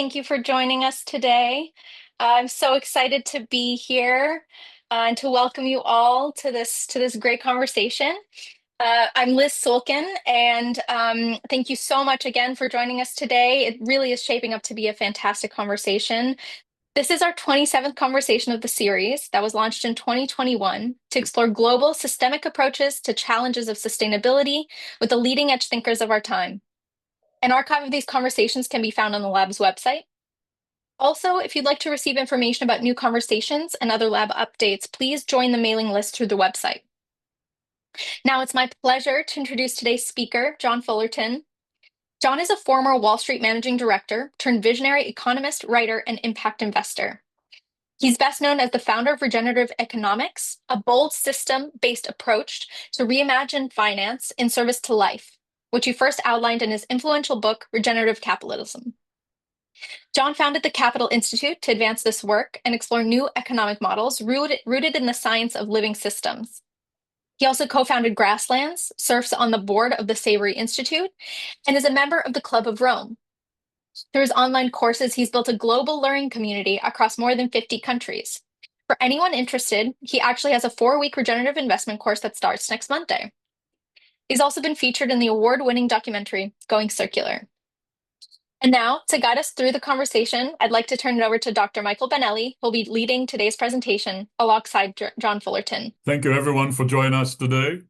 Thank you for joining us today. I'm so excited to be here and to welcome you all to this great conversation. I'm Liz Sulkin, and thank you so much again for joining us today. It really is shaping up to be a fantastic conversation. This is our 27th conversation of the series that was launched in 2021 to explore global systemic approaches to challenges of sustainability with the leading edge thinkers of our time. An archive of these conversations can be found on the lab's website. Also, if you'd like to receive information about new conversations and other lab updates, please join the mailing list through the website. Now, it's my pleasure to introduce today's speaker, John Fullerton. John is a former Wall Street managing director turned visionary economist, writer, and impact investor. He's best known as the founder of regenerative economics, a bold system-based approach to reimagine finance in service to life, which he first outlined in his influential book, Regenerative Capitalism. John founded the Capital Institute to advance this work and explore new economic models rooted in the science of living systems. He also co-founded Grasslands, serves on the board of the Savory Institute, and is a member of the Club of Rome. Through his online courses, he's built a global learning community across more than 50 countries. For anyone interested, he actually has a 4-week regenerative investment course that starts next Monday. He's also been featured in the award-winning documentary, Going Circular. And now, to guide us through the conversation, I'd like to turn it over to Dr. Michael Benelli, who'll be leading today's presentation alongside John Fullerton. Thank you, everyone, for joining us today.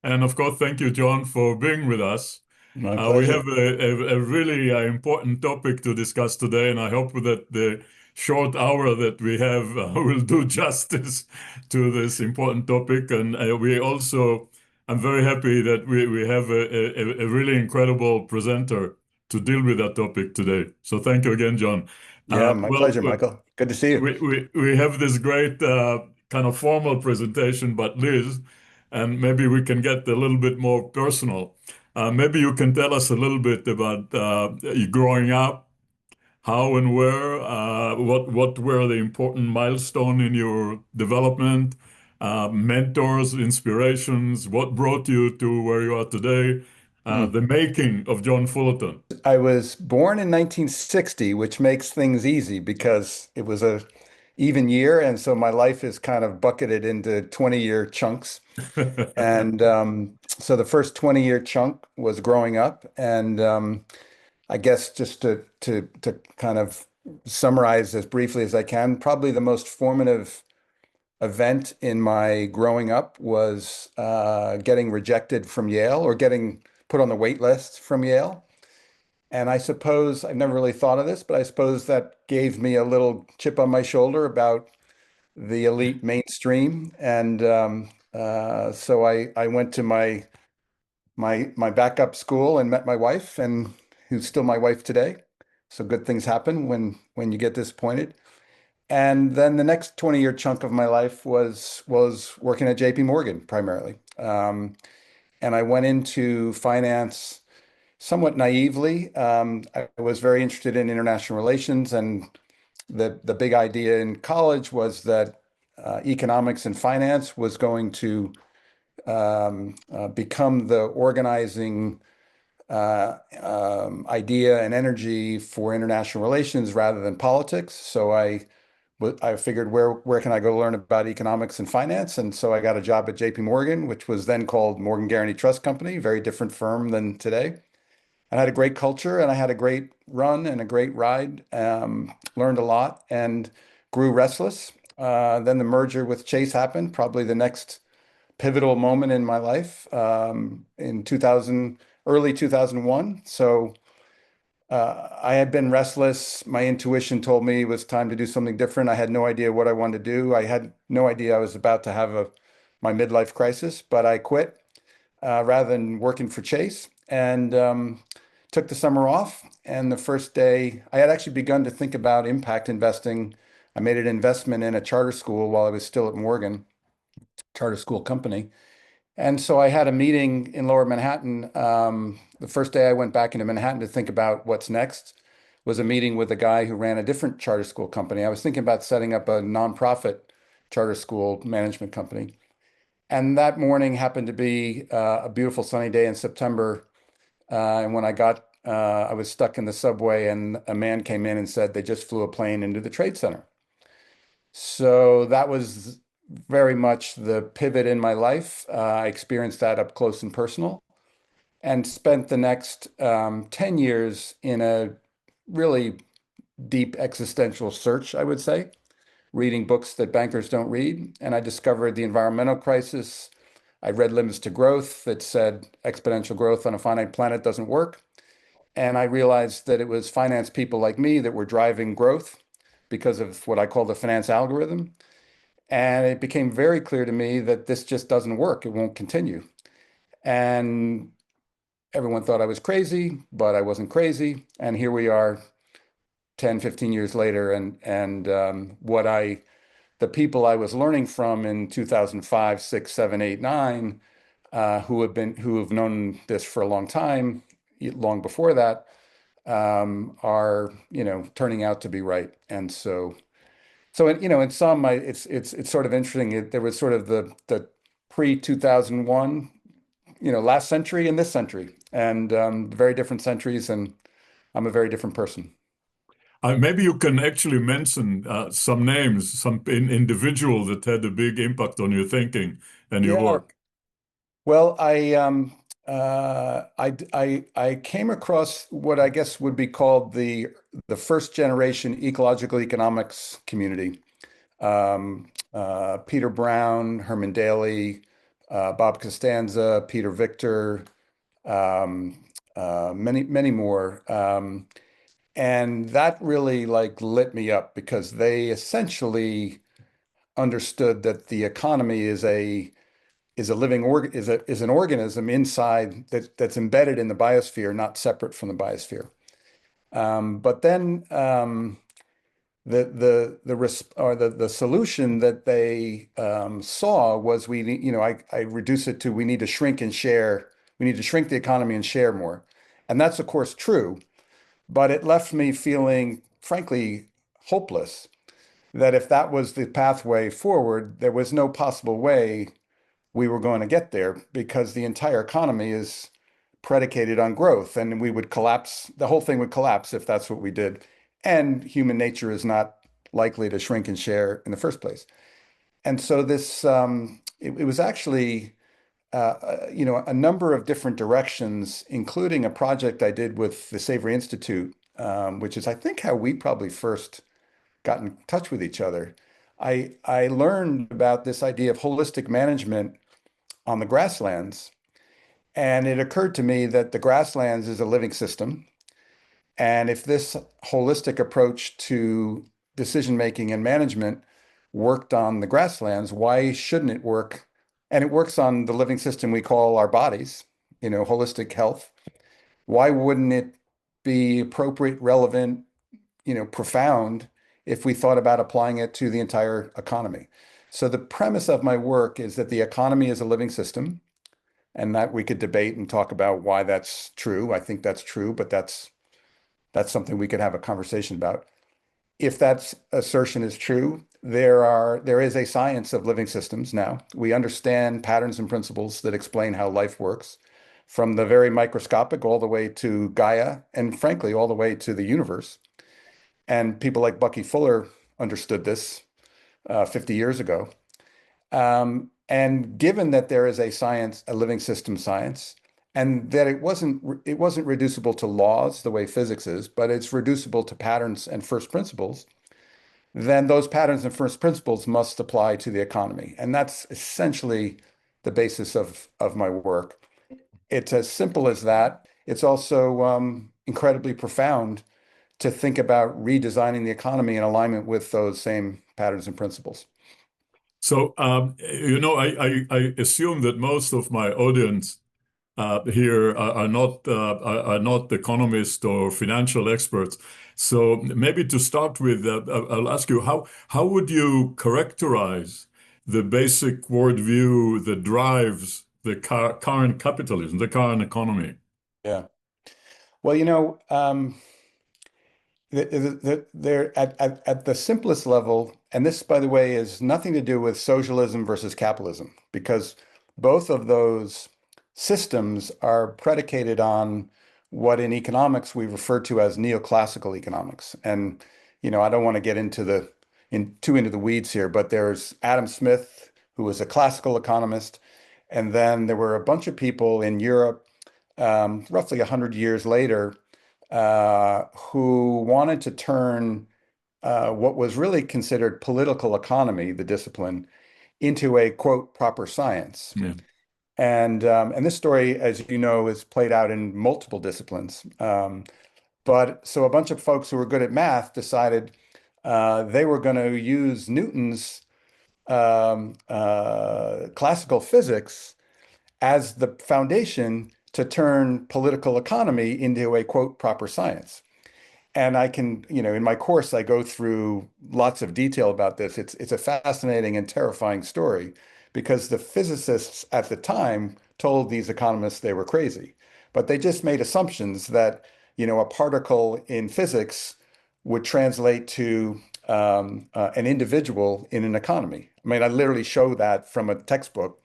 And of course, thank you, John, for being with us. My pleasure. We have a really important topic to discuss today, and I hope that the short hour that we have will do justice to this important topic. And I'm very happy that we have a really incredible presenter to deal with that topic today. So thank you again, John. Yeah, my pleasure, Michael. Good to see you. We have this great kind of formal presentation, but Liz, and maybe we can get a little bit more personal. Maybe you can tell us a little bit about you growing up, how and where, what were the important milestones in your development, mentors, inspirations, what brought you to where you are today, the making of John Fullerton. I was born in 1960, which makes things easy because it was a even year, and so my life is kind of bucketed into 20-year chunks. And so the first 20-year chunk was growing up, and I guess just to kind of summarize as briefly as I can, probably the most formative event in my growing up was getting rejected from Yale, or getting put on the wait list from Yale. And I suppose, I've never really thought of this, but I suppose that gave me a little chip on my shoulder about the elite mainstream. And so I went to my backup school and met my wife, and who's still my wife today. So good things happen when you get disappointed. And then the next 20-year chunk of my life was working at JP Morgan primarily. And I went into finance somewhat naively. I was very interested in international relations, and the big idea in college was that economics and finance was going to become the organizing idea and energy for international relations rather than politics. So I figured, where can I go learn about economics and finance? And so I got a job at JP Morgan, which was then called Morgan Guaranty Trust Company, very different firm than today. And I had a great culture, and I had a great run and a great ride, learned a lot and grew restless. Then the merger with Chase happened, probably the next pivotal moment in my life, in early 2001. So I had been restless. My intuition told me it was time to do something different. I had no idea what I wanted to do. I had no idea I was about to have my midlife crisis, but I quit rather than working for Chase, and took the summer off. And the first day, I had actually begun to think about impact investing. I made an investment in a charter school while I was still at Morgan, charter school company. And so I had a meeting in Lower Manhattan. The first day I went back into Manhattan to think about what's next was a meeting with a guy who ran a different charter school company. I was thinking about setting up a nonprofit charter school management company. And that morning happened to be a beautiful sunny day in September. And when I got I was stuck in the subway and a man came in and said they just flew a plane into the Trade Center. So that was very much the pivot in my life. I experienced that up close and personal and spent the next 10 years in a really deep existential search, I would say, reading books that bankers don't read. And I discovered the environmental crisis. I read Limits to Growth that said exponential growth on a finite planet doesn't work. And I realized that it was finance people like me that were driving growth because of what I call the finance algorithm. And it became very clear to me that this just doesn't work. It won't continue. And everyone thought I was crazy, but I wasn't crazy. And here we are 10, 15 years later. And the people I was learning from in 2005, 6, 7, 8, 9, who have known this for a long time, long before that, are, turning out to be right. And so in some, it's sort of interesting. There was sort of the pre-2001, last century and this century, and very different centuries, and I'm a very different person. Maybe you can actually mention some names, some individual that had a big impact on your thinking and your Yeah. work. Well, I came across what I guess would be called the first generation ecological economics community. Peter Brown, Herman Daly, Bob Costanza, Peter Victor, many more. And that really like lit me up because they essentially understood that the economy is a living is an organism inside that's embedded in the biosphere, not separate from the biosphere. But then the solution that they saw was I reduce it to we need to shrink and share. We need to shrink the economy and share more, and that's of course true. But it left me feeling, frankly, hopeless. That if that was the pathway forward, there was no possible way we were going to get there because the entire economy is predicated on growth and we would collapse, the whole thing would collapse if that's what we did. And human nature is not likely to shrink and share in the first place. And so it was actually, a number of different directions, including a project I did with the Savory Institute, which is, I think, how we probably first got in touch with each other. I learned about this idea of holistic management on the grasslands. And it occurred to me that the grasslands is a living system. And if this holistic approach to decision making and management worked on the grasslands, why shouldn't it work? And it works on the living system we call our bodies, holistic health. Why wouldn't it be appropriate, relevant, profound if we thought about applying it to the entire economy? So the premise of my work is that the economy is a living system and that we could debate and talk about why that's true. I think that's true, but that's something we could have a conversation about. If that assertion is true, there is a science of living systems now. We understand patterns and principles that explain how life works, from the very microscopic all the way to Gaia, and frankly, all the way to the universe. And people like Bucky Fuller understood this 50 years ago. And given that there is a science, a living system science, and that it wasn't reducible to laws the way physics is, but it's reducible to patterns and first principles, then those patterns and first principles must apply to the economy. And that's essentially the basis of my work. It's as simple as that. It's also incredibly profound to think about redesigning the economy in alignment with those same patterns and principles. So, I assume that most of my audience here are not economists or financial experts. So maybe to start with, I'll ask you how would you characterize the basic worldview that drives the current capitalism, the current economy? Yeah. Well, they're at the simplest level, and this, by the way, is nothing to do with socialism versus capitalism, because both of those systems are predicated on what in economics we refer to as neoclassical economics. And, I don't want to get too into the weeds here, but there's Adam Smith, who was a classical economist. And then there were a bunch of people in Europe, roughly 100 years later, who wanted to turn what was really considered political economy, the discipline, into a quote proper science. Yeah. And this story, as you know, is played out in multiple disciplines. But so a bunch of folks who were good at math decided they were going to use Newton's classical physics as the foundation to turn political economy into a quote proper science. And I can, in my course, I go through lots of detail about this. It's a fascinating and terrifying story because the physicists at the time told these economists they were crazy, but they just made assumptions that, a particle in physics would translate to an individual in an economy. I mean, I literally show that from a textbook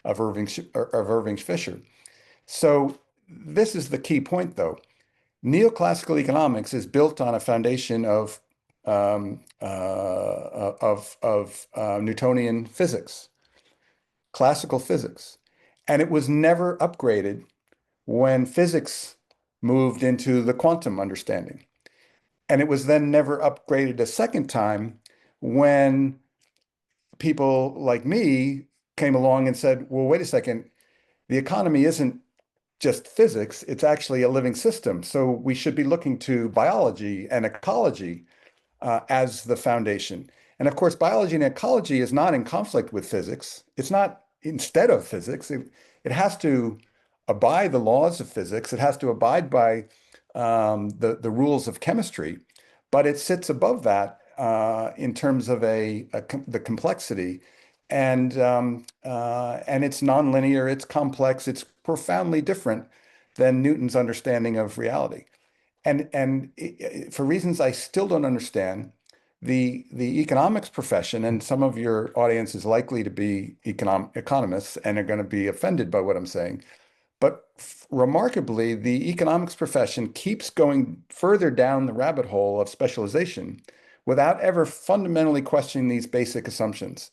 of Irving Fisher. So this is the key point, though. Neoclassical economics is built on a foundation of Newtonian physics, classical physics, and it was never upgraded when physics moved into the quantum understanding. And it was then never upgraded a second time when people like me came along and said, well, wait a second, the economy isn't just physics, it's actually a living system. So we should be looking to biology and ecology as the foundation. And of course, biology and ecology is not in conflict with physics. It's not instead of physics. It has to abide the laws of physics. It has to abide by the rules of chemistry, but it sits above that in terms of the complexity. And it's nonlinear, it's complex, it's profoundly different than Newton's understanding of reality. And for reasons I still don't understand, the economics profession, and some of your audience is likely to be economists and are going to be offended by what I'm saying, but remarkably, the economics profession keeps going further down the rabbit hole of specialization without ever fundamentally questioning these basic assumptions.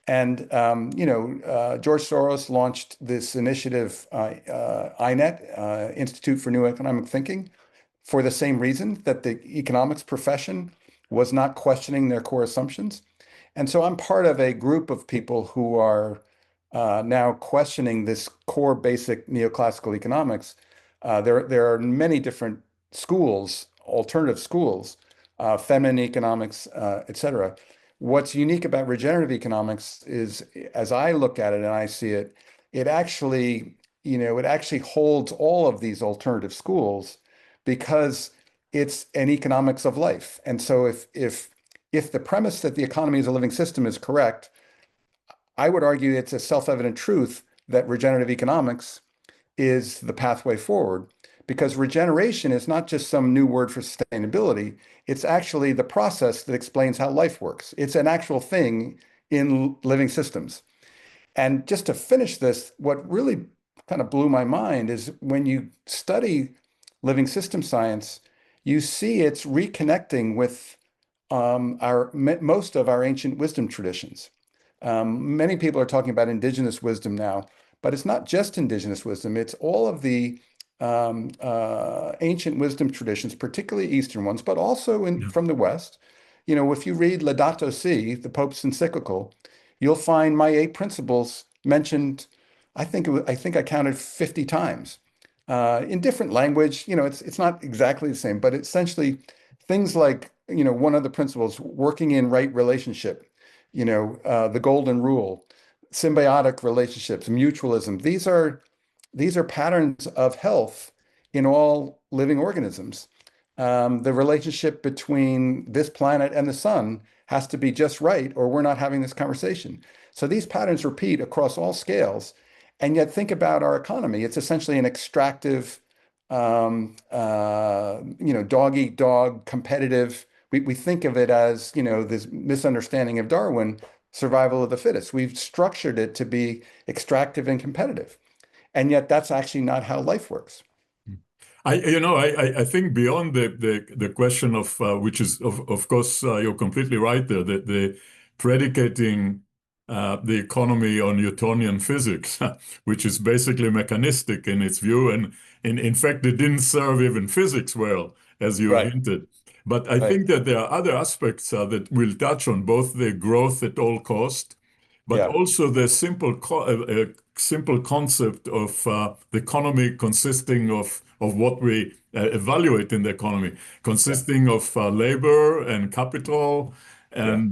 And, George Soros launched this initiative, INET, Institute for New Economic Thinking, for the same reason that the economics profession was not questioning their core assumptions. And so I'm part of a group of people who are now questioning this core basic neoclassical economics. There are many different schools, alternative schools, feminine economics, et cetera. What's unique about regenerative economics is, as I look at it and I see it, it actually holds all of these alternative schools because it's an economics of life. And so if the premise that the economy is a living system is correct, I would argue it's a self-evident truth that regenerative economics is the pathway forward, because regeneration is not just some new word for sustainability. It's actually the process that explains how life works. It's an actual thing in living systems. And just to finish this, what really kind of blew my mind is when you study living system science, you see it's reconnecting with most of our ancient wisdom traditions. Many people are talking about indigenous wisdom now, but it's not just indigenous wisdom. It's all of the ancient wisdom traditions, particularly Eastern ones, but also from the West. If you read Laudato Si, the Pope's encyclical, you'll find my 8 principles mentioned. I think I counted 50 times in different language. It's not exactly the same, but essentially things like one of the principles, working in right relationship, the golden rule, symbiotic relationships, mutualism. These are patterns of health in all living organisms. The relationship between this planet and the sun has to be just right, or we're not having this conversation. So these patterns repeat across all scales. And yet think about our economy. It's essentially an extractive, dog eat dog, competitive. We think of it as, this misunderstanding of Darwin, survival of the fittest. We've structured it to be extractive and competitive. And yet that's actually not how life works. I think beyond the question of which is of course you're completely right there, the predicating the economy on Newtonian physics, which is basically mechanistic in its view, and in fact it didn't serve even physics well, as you Right, hinted. But I right. think that there are other aspects that we'll touch on, both the growth at all cost, but Yeah, also the simple concept of the economy consisting of what we evaluate in the economy, yeah, consisting of labor and capital, yeah, and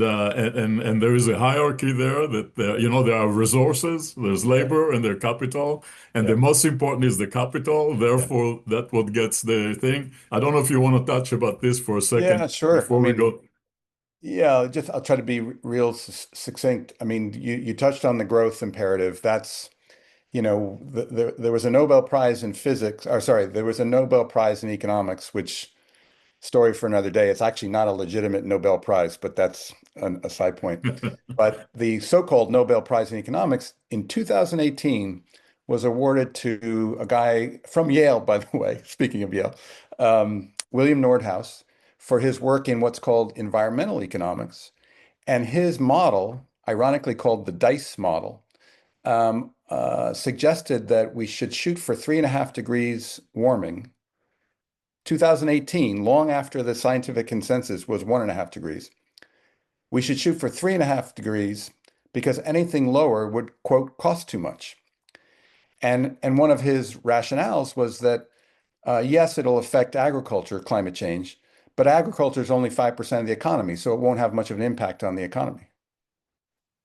there is a hierarchy there that there are resources, there's yeah, labor and there's capital, and the yeah, most important is the capital. yeah. Therefore, that's what gets the thing. I don't know if you want to touch about this for a second Yeah, sure. I before we mean, go. yeah, just I'll try to be real succinct. I mean, you touched on the growth imperative. That's, there was a Nobel Prize in physics, or sorry, there was a Nobel Prize in economics, which story for another day. It's actually not a legitimate Nobel Prize, but that's a side point. But the so-called Nobel Prize in economics in 2018 was awarded to a guy from Yale, by the way, speaking of Yale, William Nordhaus, for his work in what's called environmental economics. And his model, ironically called the DICE model, suggested that we should shoot for 3.5 degrees warming. 2018, long after the scientific consensus was 1.5 degrees. We should shoot for 3.5 degrees because anything lower would, quote, cost too much. And one of his rationales was that, yes, it'll affect agriculture, climate change, but agriculture is only 5% of the economy, so it won't have much of an impact on the economy.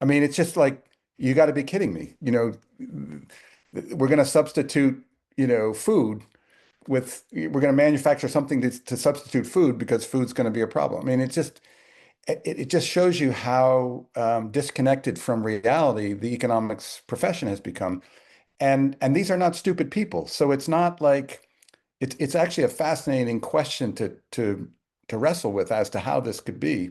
I mean, it's just like, you got to be kidding me. We're going to substitute, food we're going to manufacture something to substitute food because food's going to be a problem. I mean, it just shows you how disconnected from reality the economics profession has become. And these are not stupid people. So it's not like it's actually a fascinating question to wrestle with as to how this could be.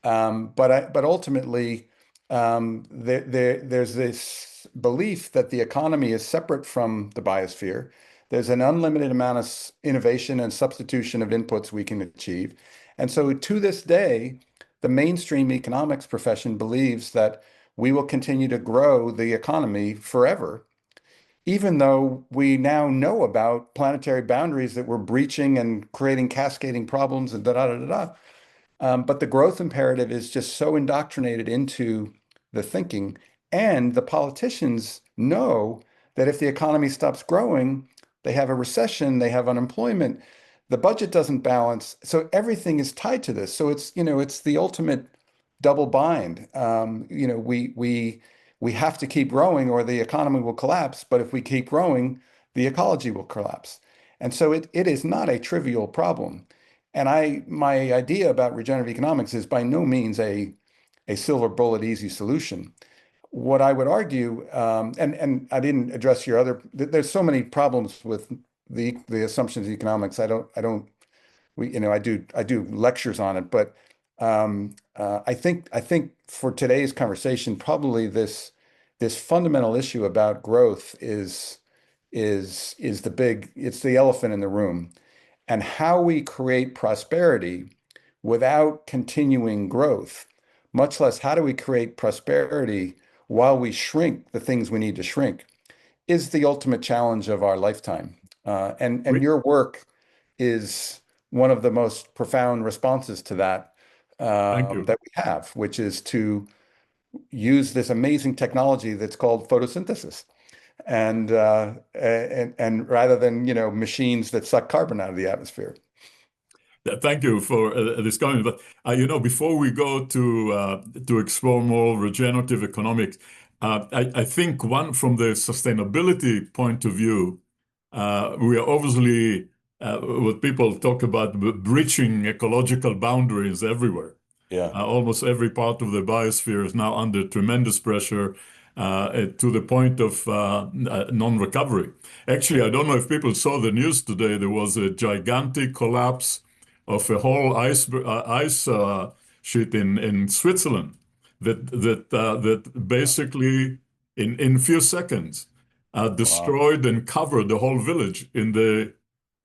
But ultimately, there's this belief that the economy is separate from the biosphere. There's an unlimited amount of innovation and substitution of inputs we can achieve. And so to this day, the mainstream economics profession believes that we will continue to grow the economy forever, even though we now know about planetary boundaries that we're breaching and creating cascading problems and da da da da da. But the growth imperative is just so indoctrinated into the thinking. And the politicians know that if the economy stops growing, they have a recession, they have unemployment, the budget doesn't balance. So everything is tied to this. So it's the ultimate double bind. We have to keep growing or the economy will collapse. But if we keep growing, the ecology will collapse. And so it is not a trivial problem. And my idea about regenerative economics is by no means a silver bullet easy solution. What I would argue, and I didn't address your other, there's so many problems with the assumptions of economics. I do lectures on it, but I think for today's conversation, probably this fundamental issue about growth it's the elephant in the room, and how we create prosperity without continuing growth, much less how do we create prosperity while we shrink the things we need to shrink, is the ultimate challenge of our lifetime. And We, your work is one of the most profound responses to that thank you. that we have, which is to use this amazing technology that's called photosynthesis. And rather than, machines that suck carbon out of the atmosphere. Thank you for this comment. But before we go to explore more regenerative economics, I think one from the sustainability point of view, we are obviously what people talk about breaching ecological boundaries everywhere. Yeah. Almost every part of the biosphere is now under tremendous pressure to the point of non-recovery. Actually, I don't know if people saw the news today. There was a gigantic collapse of a whole ice sheet in Switzerland that Wow. basically in few seconds Wow. destroyed and covered the whole village in the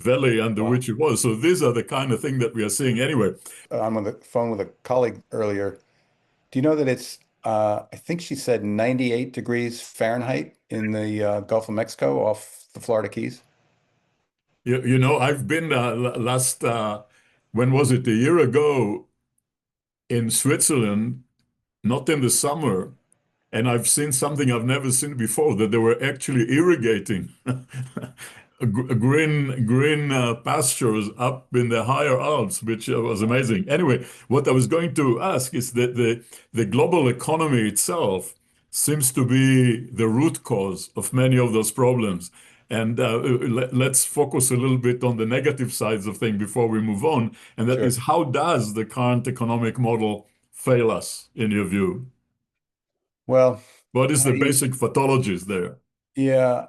valley under Wow. which it was. So these are the kind of thing that we are seeing anyway. I'm on the phone with a colleague earlier. Do you know that it's, I think she said 98 degrees Fahrenheit in the Gulf of Mexico off the Florida Keys? I've been last, when was it? A year ago in Switzerland, not in the summer. And I've seen something I've never seen before, that they were actually irrigating green pastures up in the higher Alps, which was amazing. Anyway, what I was going to ask is that the global economy itself seems to be the root cause of many of those problems. And let's focus a little bit on the negative sides of things before we move on. And that is, Sure. how does the current economic model fail us, in your view? Well, What is the I, basic pathologies there? yeah,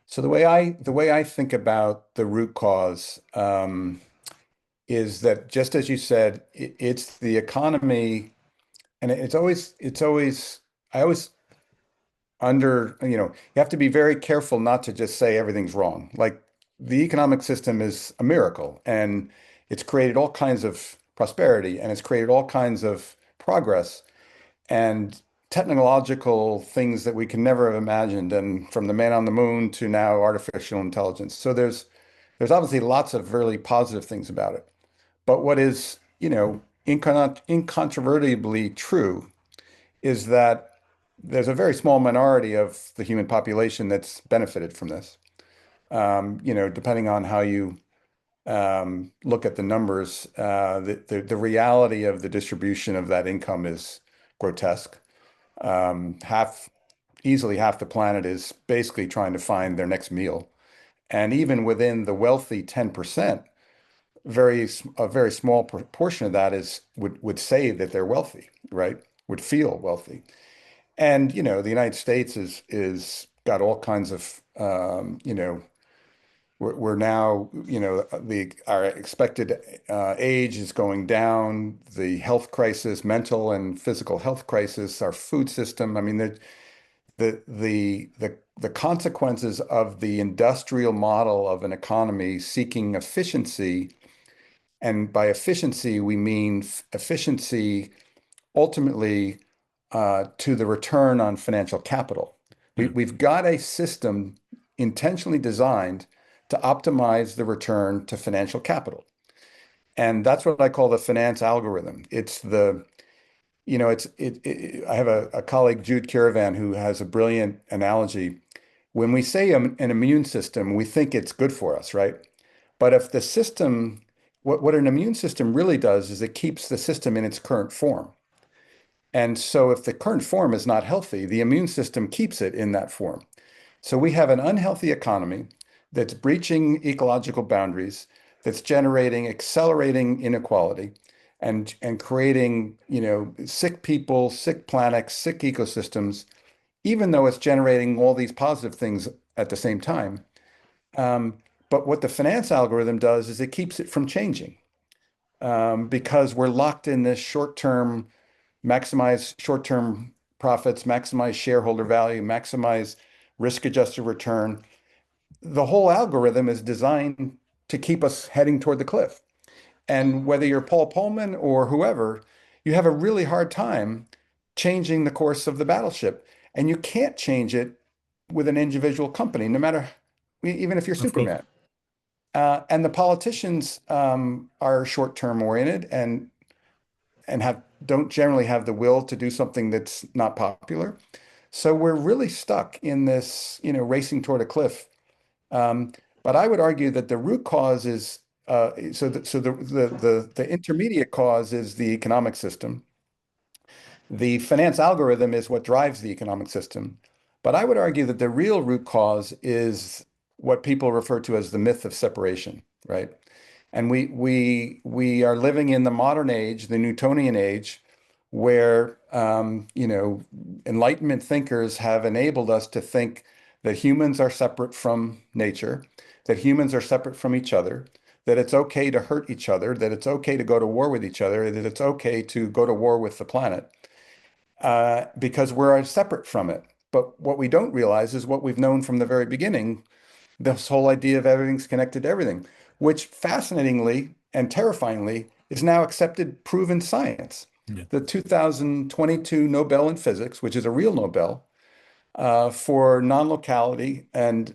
so the way I think about the root cause, is that just as you said, it's the economy, and I always you have to be very careful not to just say everything's wrong. Like, the economic system is a miracle, and it's created all kinds of prosperity, and it's created all kinds of progress and technological things that we can never have imagined, and from the man on the moon to now artificial intelligence. So there's obviously lots of really positive things about it. But what is, incontrovertibly true is that there's a very small minority of the human population that's benefited from this. Depending on how you look at the numbers, the reality of the distribution of that income is grotesque. Half, easily half the planet is basically trying to find their next meal. And even within the wealthy 10%, a very small proportion of that would say that they're wealthy, right? Would feel wealthy. And the United States is got all kinds of we're now, the our expected age is going down, the health crisis, mental and physical health crisis, our food system. I mean, the consequences of the industrial model of an economy seeking efficiency, and by efficiency we mean efficiency ultimately to the return on financial capital. Yeah. We've got a system intentionally designed to optimize the return to financial capital. And that's what I call the finance algorithm. I have a colleague, Jude Caravan, who has a brilliant analogy. When we say an immune system, we think it's good for us, right? But if the system, what an immune system really does is it keeps the system in its current form. And so if the current form is not healthy, the immune system keeps it in that form. So we have an unhealthy economy that's breaching ecological boundaries, that's generating accelerating inequality and creating, sick people, sick planets, sick ecosystems, even though it's generating all these positive things at the same time. But what the finance algorithm does is it keeps it from changing, because we're locked in this maximize short-term profits, maximize shareholder value, maximize risk-adjusted return. The whole algorithm is designed to keep us heading toward the cliff. And whether you're Paul Polman or whoever, you have a really hard time changing the course of the battleship. And you can't change it with an individual company, no matter, even if you're Of course. Superman. And the politicians are short-term oriented and don't generally have the will to do something that's not popular. So we're really stuck in this, racing toward a cliff. But I would argue that the root cause is the intermediate cause is the economic system. The finance algorithm is what drives the economic system. But I would argue that the real root cause is what people refer to as the myth of separation, right? And we are living in the modern age, the Newtonian age, where Enlightenment thinkers have enabled us to think that humans are separate from nature, that humans are separate from each other, that it's okay to hurt each other, that it's okay to go to war with each other, that it's okay to go to war with the planet, because we're separate from it. But what we don't realize is what we've known from the very beginning, this whole idea of everything's connected to everything, which fascinatingly and terrifyingly is now accepted, proven science. Yeah. The 2022 Nobel in Physics, which is a real Nobel, for non-locality and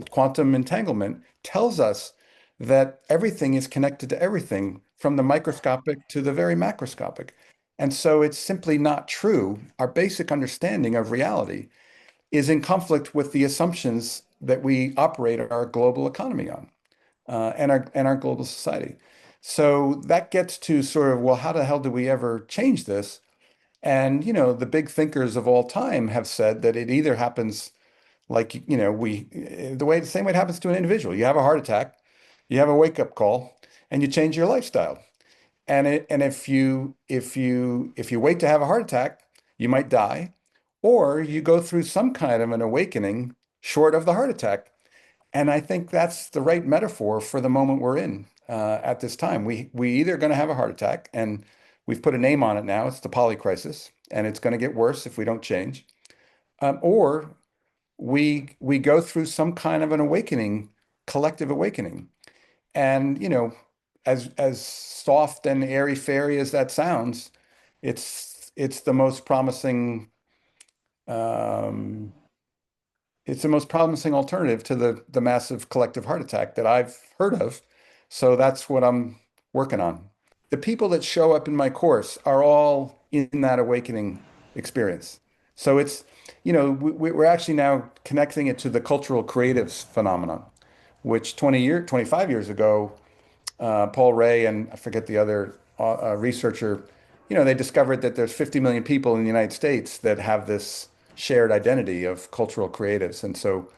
quantum entanglement, tells us that everything is connected to everything from the microscopic to the very macroscopic. And so it's simply not true. Our basic understanding of reality is in conflict with the assumptions that we operate our global economy on, and our global society. So that gets to sort of, well, how the hell do we ever change this? And, the big thinkers of all time have said that it either happens like, the same way it happens to an individual. You have a heart attack, you have a wake-up call, and you change your lifestyle. And if you wait to have a heart attack, you might die, or you go through some kind of an awakening short of the heart attack. And I think that's the right metaphor for the moment we're in at this time. We either going to have a heart attack, and we've put a name on it now. It's the polycrisis, and it's going to get worse if we don't change. Or we go through some kind of an awakening, collective awakening. And as soft and airy-fairy as that sounds, it's the most promising. Um, it's the most promising alternative to the massive collective heart attack that I've heard of. So that's what I'm working on. The people that show up in my course are all in that awakening experience. So it's, we're actually now connecting it to the cultural creatives phenomenon, which 25 years ago, Paul Ray and I forget the other researcher, they discovered that there's 50 million people in the United States that have this shared identity of cultural creatives. And so,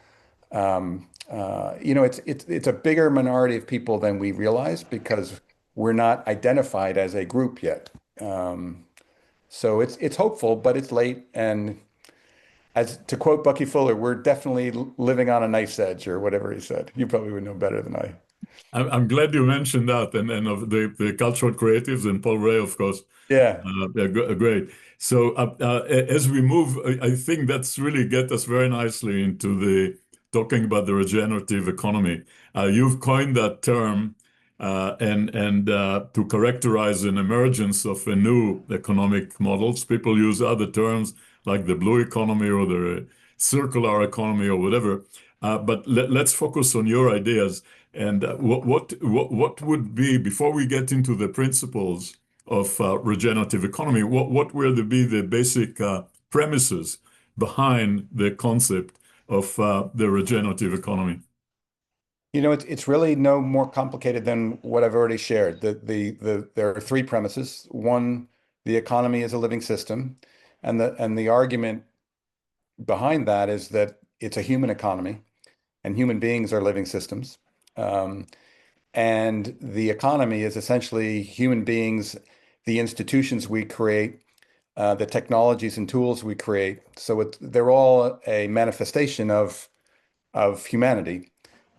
it's a bigger minority of people than we realize because we're not identified as a group yet. So it's hopeful, but it's late. And as to quote Bucky Fuller, we're definitely living on a knife's edge or whatever he said. You probably would know better than I. I'm glad you mentioned that, and of the cultural creatives and Paul Ray, of course. Yeah. Great. So as we move, I think that's really get us very nicely into the talking about the regenerative economy. You've coined that term, and to characterize an emergence of a new economic models. People use other terms like the blue economy or the circular economy or whatever. But let's focus on your ideas. And what would be, before we get into the principles of regenerative economy, what were to be the basic premises behind the concept of the regenerative economy? It's really no more complicated than what I've already shared. There are three premises. One, the economy is a living system, and the argument behind that is that it's a human economy, and human beings are living systems. Um, and the economy is essentially human beings, the institutions we create, the technologies and tools we create. So they're all a manifestation of humanity.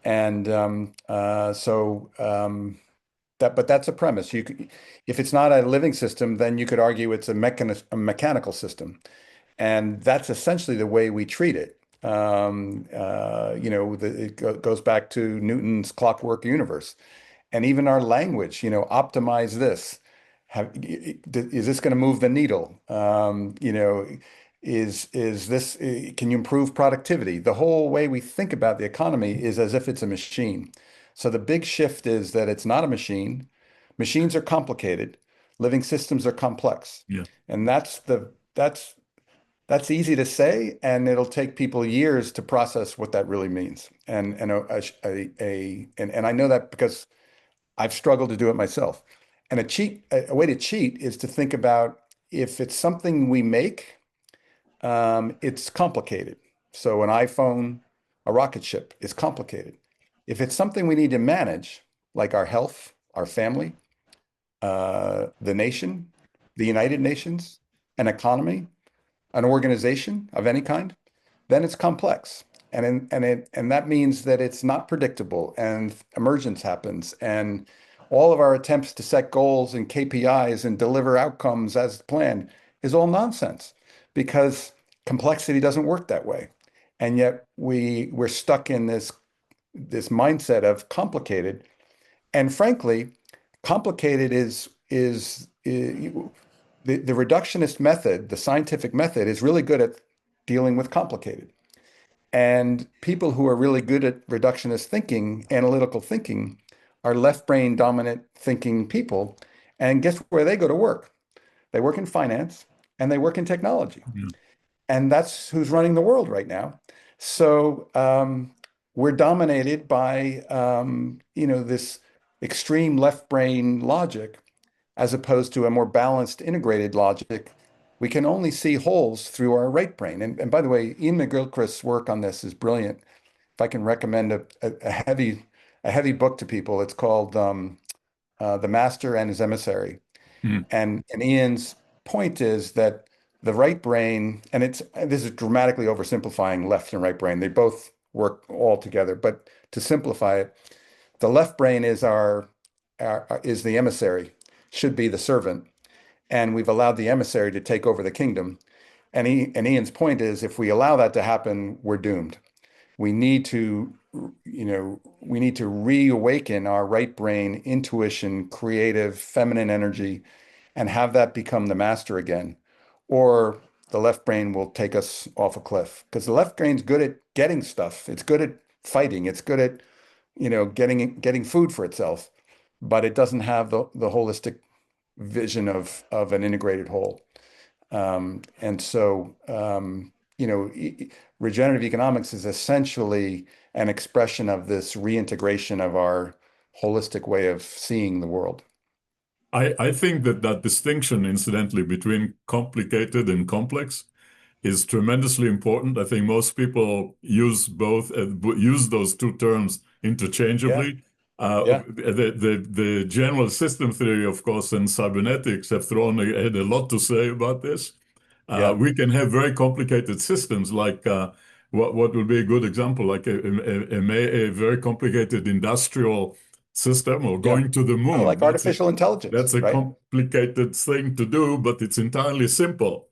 And but that's a premise. If it's not a living system, then you could argue it's a mechanical system, and that's essentially the way we treat it. It goes back to Newton's clockwork universe, and even our language. Optimize this. Is this going to move the needle? Is this, can you improve productivity? The whole way we think about the economy is as if it's a machine. So the big shift is that it's not a machine. Machines are complicated. Living systems are complex. Yeah. And that's easy to say, and it'll take people years to process what that really means. And I know that because I've struggled to do it myself. And a way to cheat is to think about if it's something we make, it's complicated. So an iPhone, a rocket ship is complicated. If it's something we need to manage, like our health, our family, the nation, the United Nations, an economy, an organization of any kind, then it's complex. And that means that it's not predictable and emergence happens. And all of our attempts to set goals and KPIs and deliver outcomes as planned is all nonsense because complexity doesn't work that way. And yet we're stuck in this this mindset of complicated. And frankly, complicated the reductionist method, the scientific method, is really good at dealing with complicated. And people who are really good at reductionist thinking, analytical thinking, are left brain dominant thinking people. And guess where they go to work? They work in finance and they work in technology. Yeah. And that's who's running the world right now. So we're dominated by this extreme left brain logic as opposed to a more balanced, integrated logic. We can only see holes through our right brain. And by the way, Ian McGilchrist's work on this is brilliant. If I can recommend a heavy book to people, it's called The Master and His Emissary. Mm. And Ian's point is that the right brain, and this is dramatically oversimplifying left and right brain. They both work all together, but to simplify it, the left brain is is the emissary, should be the servant, and we've allowed the emissary to take over the kingdom. And Ian's point is, if we allow that to happen, we're doomed. We need to, we need to reawaken our right brain, intuition, creative, feminine energy, and have that become the master again. Or the left brain will take us off a cliff because the left brain's good at getting stuff. It's good at fighting. It's good at, getting food for itself, but it doesn't have the holistic vision of an integrated whole. And so, regenerative economics is essentially an expression of this reintegration of our holistic way of seeing the world. I think that distinction, incidentally, between complicated and complex is tremendously important. I think most people use use those two terms interchangeably. Yeah. The general system theory, of course, and cybernetics have had a lot to say about this. Yeah. We can have very complicated systems, like what would be a good example, like a very complicated industrial system or Yeah. going to the Kind of moon. like artificial intelligence, That's a right? complicated thing to do, but it's entirely simple.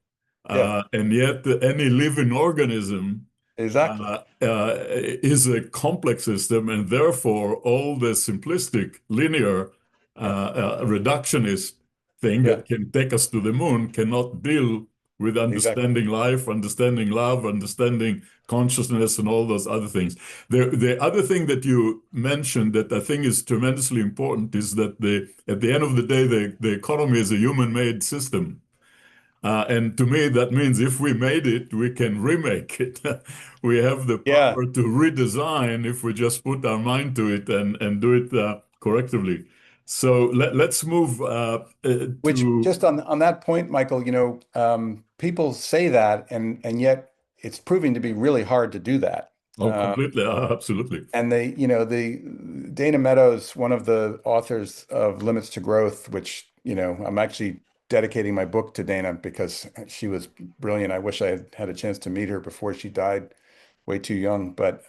Yeah, And yet, any living organism exactly. is a complex system, and therefore, all the simplistic, linear, Yeah. reductionist thing Yeah, that can take us to the moon cannot deal with exactly. understanding life, understanding love, understanding consciousness, and all those other things. The other thing that you mentioned that I think is tremendously important is that at the end of the day, the economy is a human-made system. And to me, that means if we made it, we can remake it. We have the Yeah, power to redesign if we just put our mind to it and do it correctively. So let's move which to. just on that point, Michael, people say that, and yet it's proving to be really hard to do that. Oh, completely, absolutely. And the Dana Meadows, one of the authors of Limits to Growth, which, I'm actually dedicating my book to Dana because she was brilliant. I wish I had a chance to meet her before she died way too young. But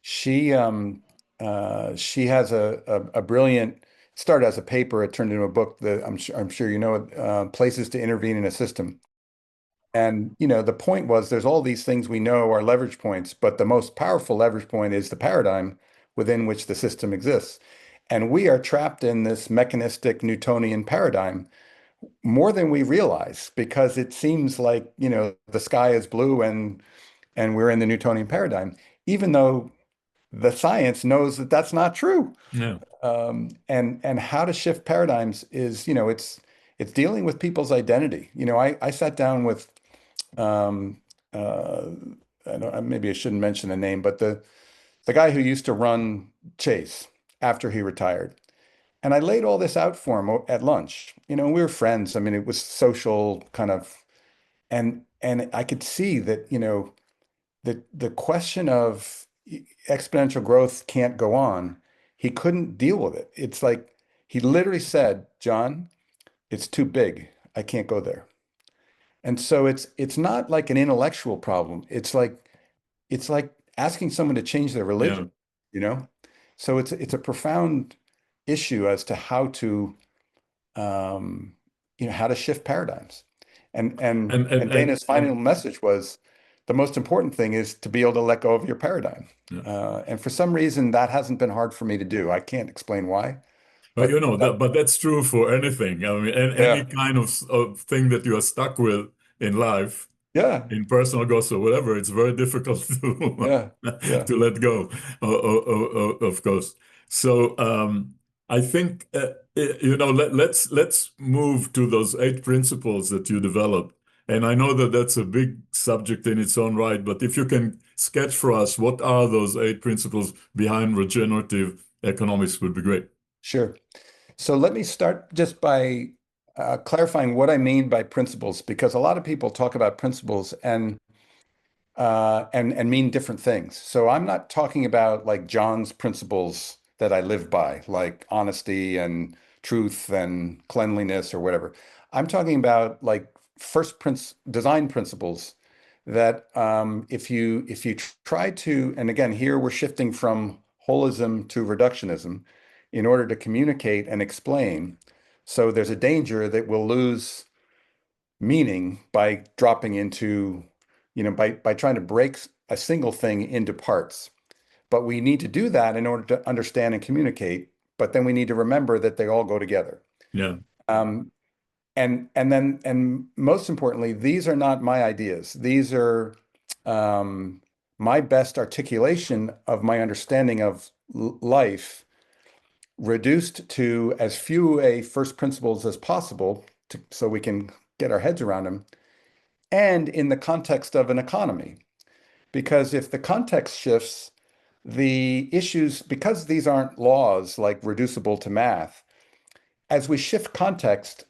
she she has a brilliant, started as a paper, it turned into a book that I'm sure you know it, Places to Intervene in a System. And the point was there's all these things we know are leverage points, but the most powerful leverage point is the paradigm within which the system exists. And we are trapped in this mechanistic Newtonian paradigm more than we realize because it seems like, the sky is blue and we're in the Newtonian paradigm, even though the science knows that that's not true. Yeah. And how to shift paradigms is, it's dealing with people's identity. I sat down with um, uh, maybe I shouldn't mention the name, but the guy who used to run Chase after he retired. And I laid all this out for him at lunch. We were friends. I mean, it was social kind of, and I could see that, the question of exponential growth can't go on. He couldn't deal with it. It's like he literally said, John, it's too big. I can't go there. And so it's not like an intellectual problem. It's like asking someone to change their Yeah. religion, you know? So it's a profound issue as to how to how to shift paradigms. And and And and Dana's final message was the most important thing is to be able to let go of your paradigm. Yeah. And for some reason, that hasn't been hard for me to do. I can't explain why, But but but that's true for anything. I mean, any yeah, kind of thing that you are stuck with in life, yeah, in personal goals or whatever, it's very difficult to yeah, yeah, to let go, of course. So I think let's move to those 8 principles that you developed. And I know that that's a big subject in its own right, but if you can sketch for us what are those 8 principles behind regenerative economics would be great. sure. So let me start just by clarifying what I mean by principles, because a lot of people talk about principles and mean different things. So I'm not talking about like John's principles that I live by, like honesty and truth and cleanliness or whatever. I'm talking about like design principles that if you try to, and again, here we're shifting from holism to reductionism in order to communicate and explain. So there's a danger that we'll lose meaning by dropping into, by trying to break a single thing into parts. But we need to do that in order to understand and communicate. But then we need to remember that they all go together. Yeah. Um, and most importantly, these are not my ideas. These are my best articulation of my understanding of life, reduced to as few a first principles as possible, so we can get our heads around them, and in the context of an economy. Because if the context shifts, the issues, because these aren't laws like reducible to math, as we shift context,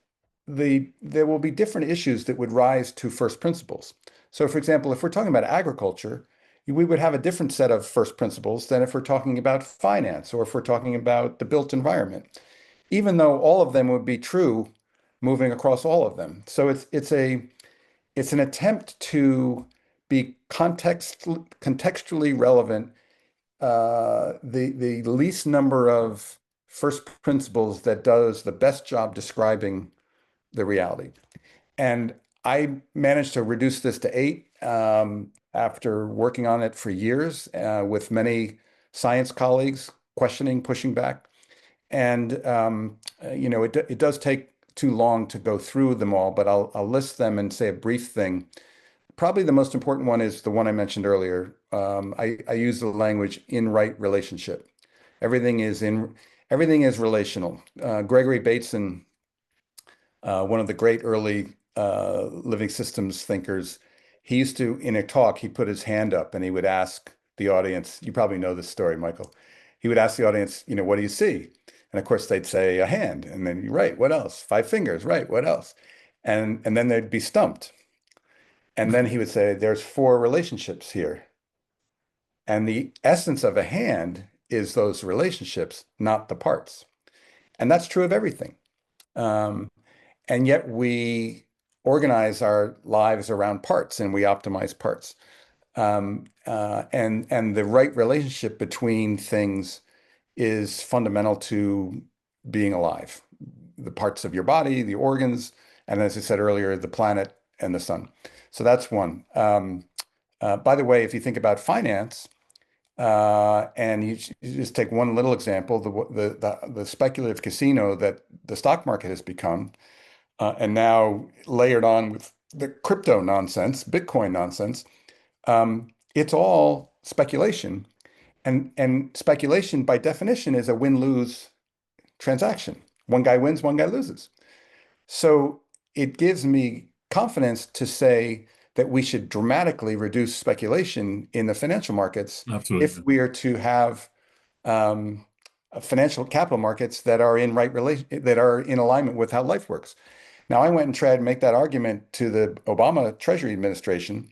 there will be different issues that would rise to first principles. So, for example, if we're talking about agriculture, we would have a different set of first principles than if we're talking about finance or if we're talking about the built environment, even though all of them would be true moving across all of them. So it's an attempt to be contextually relevant, the least number of first principles that does the best job describing the reality. And I managed to reduce this to 8 after working on it for years with many science colleagues questioning, pushing back. And it does take too long to go through them all, but I'll list them and say a brief thing. Probably the most important one is the one I mentioned earlier. I use the language in right relationship. Everything is relational. Gregory Bateson, one of the great early living systems thinkers, he used to, in a talk, he put his hand up and he would ask the audience, you probably know this story, Michael. He would ask the audience, what do you see? And of course they'd say a hand, and then, right, what else? 5 fingers, right, what else? And then they'd be stumped. And then he would say, there's 4 relationships here. And the essence of a hand is those relationships, not the parts. And that's true of everything. And yet we organize our lives around parts and we optimize parts. And the right relationship between things is fundamental to being alive. The parts of your body, the organs, and as I said earlier, the planet and the sun. So that's one. By the way, if you think about finance, and you just take one little example, the speculative casino that the stock market has become, and now layered on with the crypto nonsense, Bitcoin nonsense, it's all speculation. And speculation, by definition, is a win-lose transaction. One guy wins, one guy loses. So it gives me confidence to say that we should dramatically reduce speculation in the financial markets Absolutely. if we are to have financial capital markets that are that are in alignment with how life works. Now, I went and tried to make that argument to the Obama Treasury Administration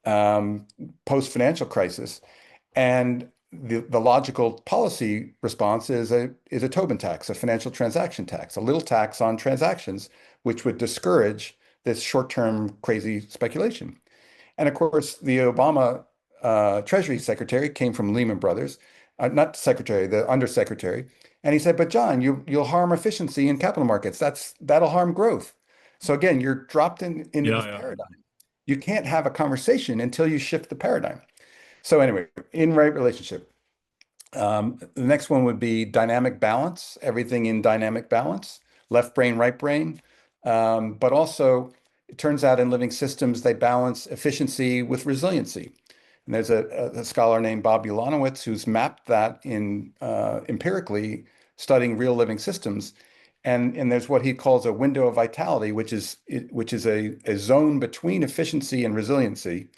post-financial crisis, and the logical policy response is a Tobin tax, a financial transaction tax, a little tax on transactions, which would discourage this short-term crazy speculation. And of course, the Obama Treasury Secretary came from Lehman Brothers, not secretary, the undersecretary, and he said, "But John, you'll harm efficiency in capital markets. That'll harm growth." So again, you're dropped into this paradigm. you can't have a conversation until you shift the paradigm. So anyway, in right relationship. The next one would be dynamic balance, everything in dynamic balance, left brain, right brain. But also, it turns out in living systems, they balance efficiency with resiliency. And there's a scholar named Bob Ulanowitz who's mapped that in empirically studying real living systems. And there's what he calls a window of vitality, which is a zone between efficiency and resiliency,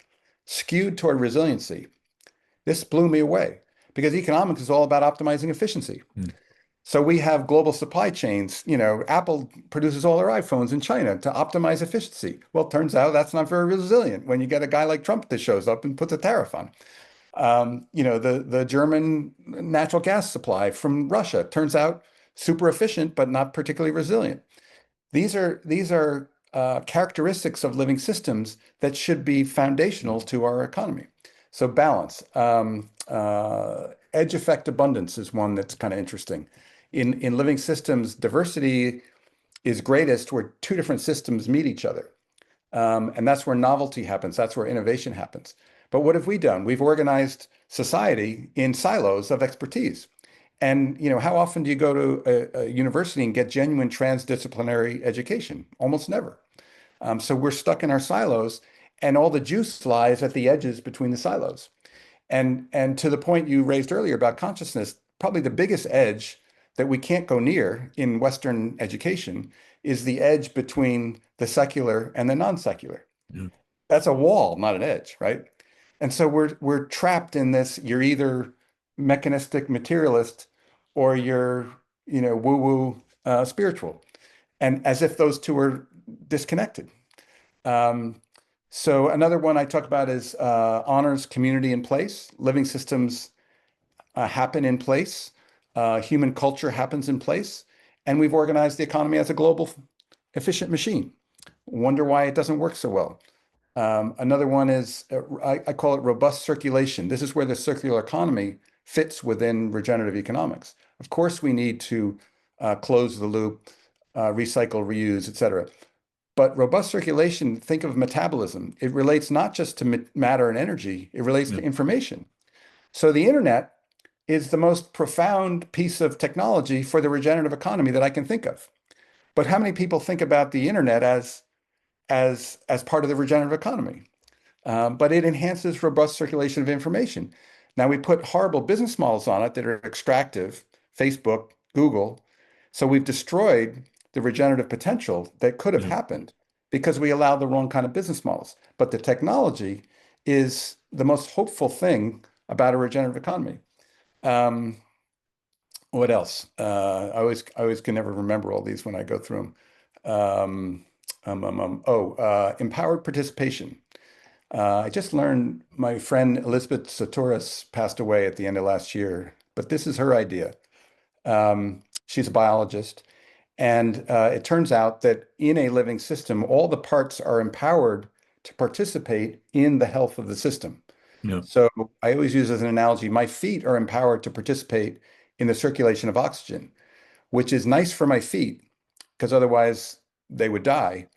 skewed toward resiliency. This blew me away because economics is all about optimizing efficiency. So we have global supply chains. Apple produces all their iPhones in China to optimize efficiency. Well, it turns out that's not very resilient when you get a guy like Trump that shows up and puts a tariff on. The German natural gas supply from Russia turns out super efficient, but not particularly resilient. These are characteristics of living systems that should be foundational to our economy. So balance. Edge effect abundance is one that's kind of interesting. In living systems, diversity is greatest where two different systems meet each other. And that's where novelty happens. That's where innovation happens. But what have we done? We've organized society in silos of expertise. And how often do you go to a university and get genuine transdisciplinary education? Almost never. So we're stuck in our silos, and all the juice lies at the edges between the silos. And to the point you raised earlier about consciousness, probably the biggest edge that we can't go near in Western education is the edge between the secular and the non-secular. Yeah. That's a wall, not an edge, right? And so we're trapped in this. You're either mechanistic materialist or you're woo-woo spiritual, and as if those two are disconnected. So another one I talk about is honors community in place. Living systems happen in place. Human culture happens in place. And we've organized the economy as a global efficient machine. Wonder why it doesn't work so well. Another one is, I call it robust circulation. This is where the circular economy fits within regenerative economics. Of course, we need to close the loop, recycle, reuse, et cetera. But robust circulation, think of metabolism. It relates not just to matter and energy, it relates to information. So the internet is the most profound piece of technology for the regenerative economy that I can think of. But how many people think about the internet as part of the regenerative economy? But it enhances robust circulation of information. Now we put horrible business models on it that are extractive, Facebook, Google. So we've destroyed the regenerative potential that could have happened because we allowed the wrong kind of business models. But the technology is the most hopeful thing about a regenerative economy. What else? I always can never remember all these when I go through them. Empowered participation. I just learned my friend Elizabeth Sotoris passed away at the end of last year, but this is her idea. She's a biologist, and it turns out that in a living system, all the parts are empowered to participate in the health of the system. Yeah. So I always use as an analogy, my feet are empowered to participate in the circulation of oxygen, which is nice for my feet because otherwise they would die.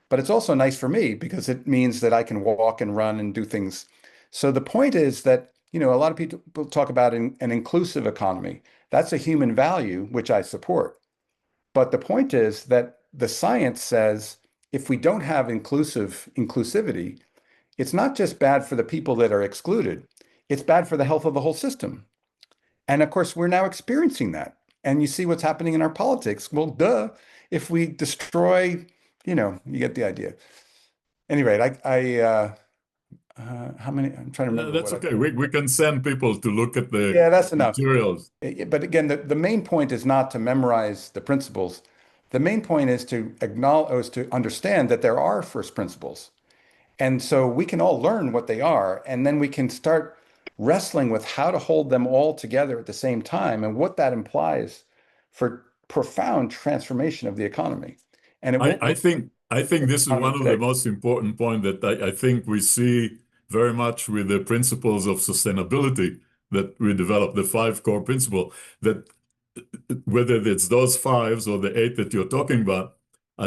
But it's also nice for me because it means that I can walk and run and do things. So the point is that, a lot of people talk about an inclusive economy. That's a human value, which I support. But the point is that the science says if we don't have inclusivity, it's not just bad for the people that are excluded, it's bad for the health of the whole system. And of course, we're now experiencing that. And you see what's happening in our politics. Well, duh, if we destroy, you get the idea. Anyway, how many? I'm trying to remember. That's okay. We can send people to look at the that's enough. materials. But again, the main point is not to memorize the principles. The main point is to acknowledge, to understand that there are first principles. And so we can all learn what they are, and then we can start wrestling with how to hold them all together at the same time and what that implies for profound transformation of the economy. And I think this is one of the most important points that I think we see very much with the principles of sustainability that we developed, the 5 core principles, that whether it's those 5s or the 8 that you're talking about,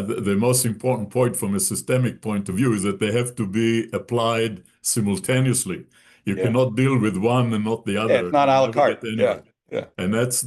the most important point from a systemic point of view is that they have to be applied simultaneously. You Yeah. cannot deal with one and not the Yeah, it's other. not a You la never get carte. Yeah. anywhere. Yeah. And that's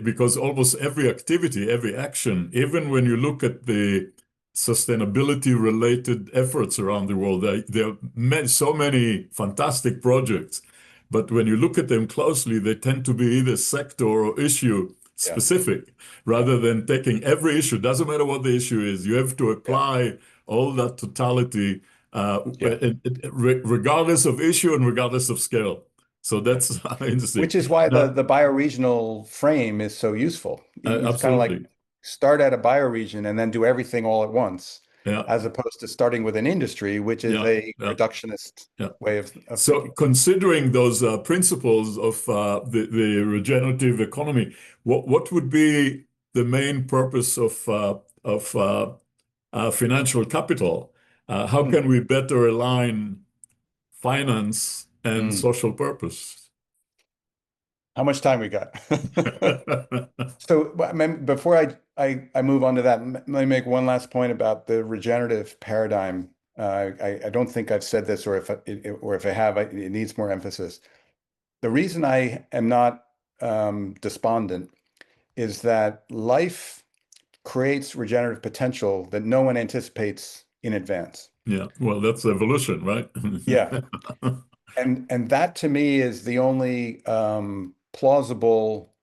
because almost every activity, every action, even when you look at the sustainability related efforts around the world, there are so many fantastic projects. But when you look at them closely, they tend to be either sector or issue Yeah. specific rather than taking every issue. Doesn't matter what the issue is, you have to Yeah. apply all that totality, Yeah. regardless of issue and regardless of scale. So Yeah. that's interesting. Which is why Now, the bioregional frame is so useful. You kind of like absolutely. start at a bioregion and then do everything all at once, Yeah, as opposed to starting with an industry, which is yeah, a yeah, reductionist yeah. way of So thinking. considering those principles of the regenerative economy, what would be the main purpose of financial capital? How Mm, can we better align finance and mm. social purpose? How much time we got? So before I move on to that, let me make one last point about the regenerative paradigm. I don't think I've said this, or if I have, it needs more emphasis. The reason I am not despondent is that life creates regenerative potential that no one anticipates in advance. Yeah, well, that's evolution, right? Yeah. And that to me is the only plausible,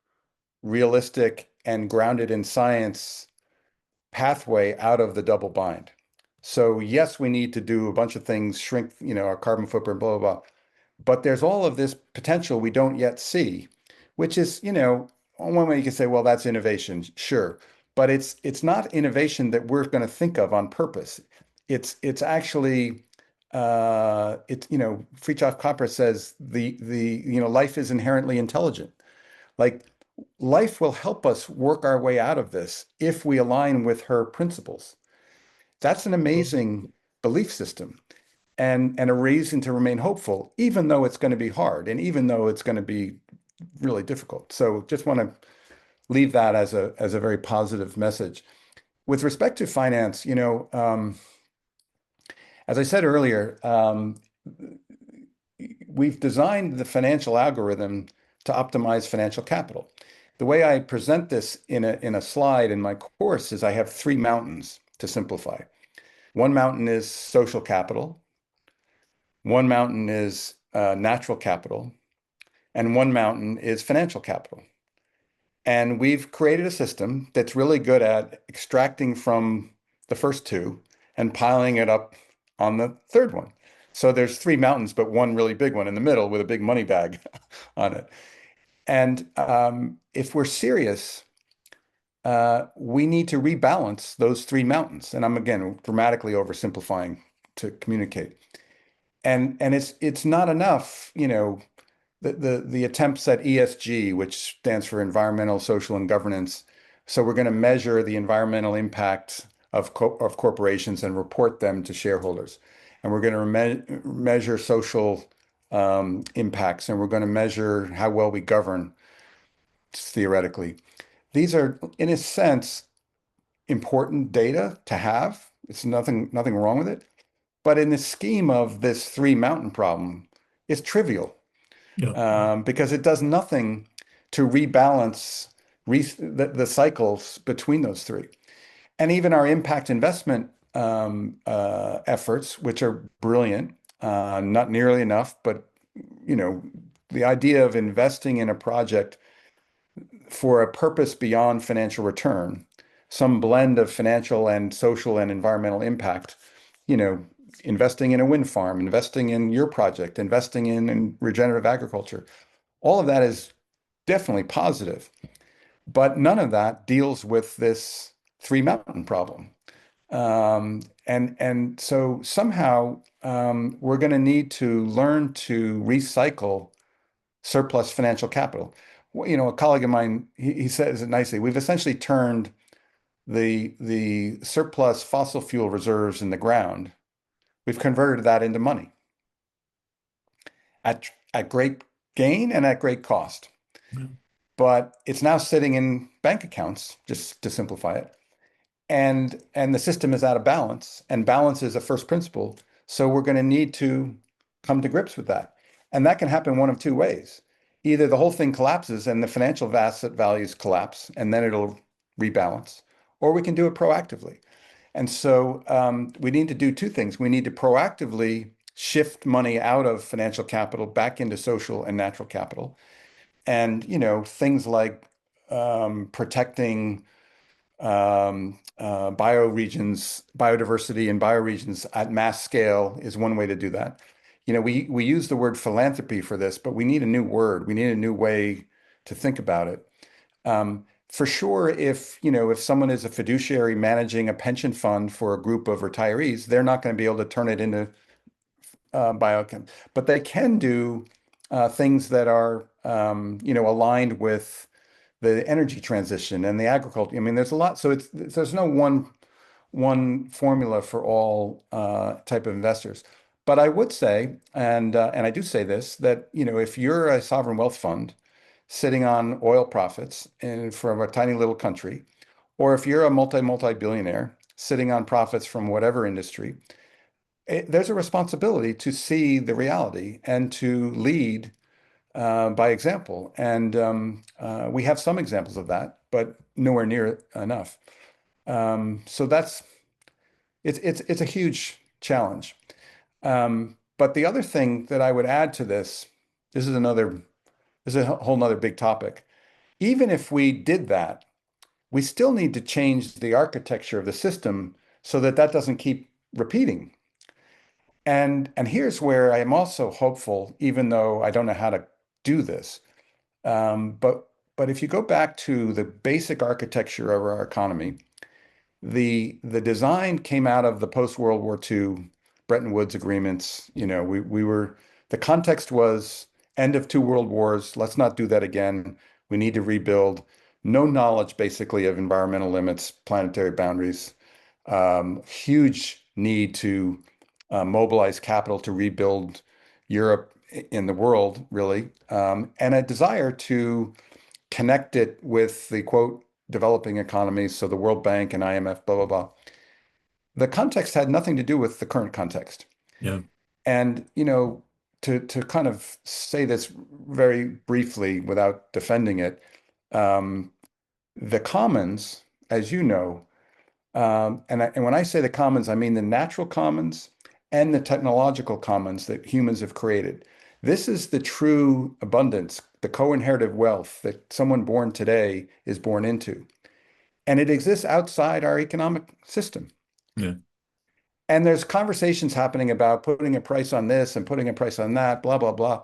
realistic, and grounded in science pathway out of the double bind. So yes, we need to do a bunch of things, shrink, our carbon footprint, blah, blah, blah. But there's all of this potential we don't yet see, which is, one way you can say, well, that's innovation, sure. But it's not innovation that we're going to think of on purpose. It's actually Fritjof Capra says life is inherently intelligent. Like life will help us work our way out of this if we align with her principles. That's an amazing belief system and a reason to remain hopeful, even though it's going to be hard and even though it's going to be really difficult. So just want to leave that as a very positive message. With respect to finance, as I said earlier, we've designed the financial algorithm to optimize financial capital. The way I present this in a slide in my course is I have three mountains to simplify. One mountain is social capital, one mountain is natural capital, and one mountain is financial capital. And we've created a system that's really good at extracting from the first two and piling it up on the third one. So there's three mountains, but one really big one in the middle with a big money bag on it. And if we're serious, we need to rebalance those three mountains. And I'm, again, dramatically oversimplifying to communicate. And it's not enough, the attempts at ESG, which stands for environmental, social, and governance. So we're going to measure the environmental impact of corporations and report them to shareholders. And we're going to measure social impacts, and we're going to measure how well we govern theoretically. These are, in a sense, important data to have. It's nothing wrong with it. But in the scheme of this three mountain problem, it's trivial. Yeah. Because it does nothing to rebalance the cycles between those three. And even our impact investment efforts, which are brilliant, not nearly enough, but the idea of investing in a project for a purpose beyond financial return, some blend of financial and social and environmental impact, investing in a wind farm, investing in your project, investing in regenerative agriculture. All of that is definitely positive, but none of that deals with this three mountain problem. And so somehow we're going to need to learn to recycle surplus financial capital. A colleague of mine, he says it nicely. We've essentially turned the surplus fossil fuel reserves in the ground. We've converted that into money at great gain and at great cost. Yeah. But it's now sitting in bank accounts, just to simplify it. and the system is out of balance, and balance is a first principle. So we're going to need to come to grips with that. And that can happen one of two ways. Either the whole thing collapses and the financial asset values collapse, and then it'll rebalance, or we can do it proactively. And so we need to do two things. We need to proactively shift money out of financial capital back into social and natural capital. And, things like protecting bioregions, biodiversity and bioregions at mass scale is one way to do that. We use the word philanthropy for this, but we need a new word. We need a new way to think about it. For sure, if someone is a fiduciary managing a pension fund for a group of retirees, they're not going to be able to turn it into biochem, but they can do things that are aligned with the energy transition and the agriculture. I mean, there's a lot. So there's no one formula for all type of investors. But I would say, and I do say this, that if you're a sovereign wealth fund sitting on oil profits from a tiny little country, or if you're a multi-billionaire sitting on profits from whatever industry, there's a responsibility to see the reality and to lead by example. And we have some examples of that, but nowhere near enough. So it's a huge challenge. But the other thing that I would add to this is a whole nother big topic. Even if we did that, we still need to change the architecture of the system so that that doesn't keep repeating. And here's where I am also hopeful, even though I don't know how to do this. But if you go back to the basic architecture of our economy, the design came out of the post-World War II Bretton Woods agreements. The context was end of two world wars. Let's not do that again. We need to rebuild. No knowledge, basically, of environmental limits, planetary boundaries. Huge need to mobilize capital to rebuild Europe in the world, really, and a desire to connect it with the quote developing economies, so the World Bank and IMF, blah, blah, blah. The context had nothing to do with the current context. Yeah. And, to kind of say this very briefly without defending it, the commons, as you know, and when I say the commons, I mean the natural commons and the technological commons that humans have created. This is the true abundance, the co-inherited wealth that someone born today is born into. And it exists outside our economic system. Yeah. And there's conversations happening about putting a price on this and putting a price on that, blah, blah, blah.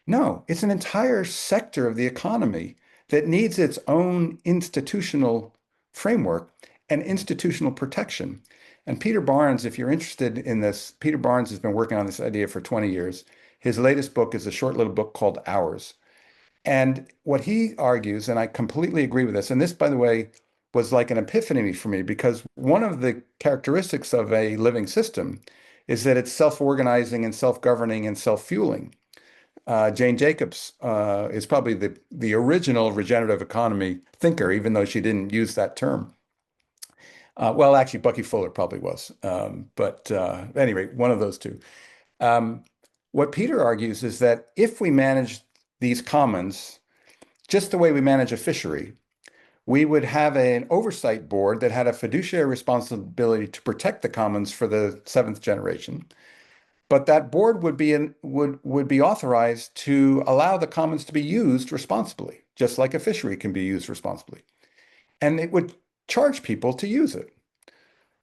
No, it's an entire sector of the economy that needs its own institutional framework and institutional protection. And Peter Barnes, if you're interested in this, Peter Barnes has been working on this idea for 20 years. His latest book is a short little book called Ours. And what he argues, and I completely agree with this, and this, by the way, was like an epiphany for me, because one of the characteristics of a living system is that it's self-organizing and self-governing and self-fueling. Jane Jacobs is probably the original regenerative economy thinker, even though she didn't use that term. Well, actually, Bucky Fuller probably was. But anyway, one of those two. What Peter argues is that if we manage these commons just the way we manage a fishery, we would have an oversight board that had a fiduciary responsibility to protect the commons for the seventh generation. But that board would be authorized to allow the commons to be used responsibly, just like a fishery can be used responsibly. And it would charge people to use it.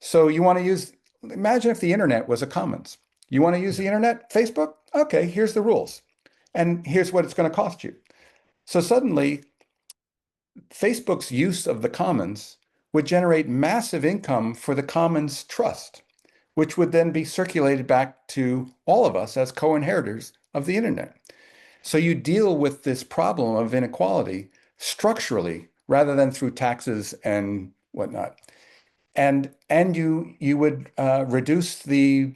So imagine if the internet was a commons. You want to use the internet, Facebook? Okay, here's the rules. And here's what it's going to cost you. So suddenly, Facebook's use of the commons would generate massive income for the commons trust, which would then be circulated back to all of us as co-inheritors of the internet. So you deal with this problem of inequality structurally rather than through taxes and whatnot. And you would reduce the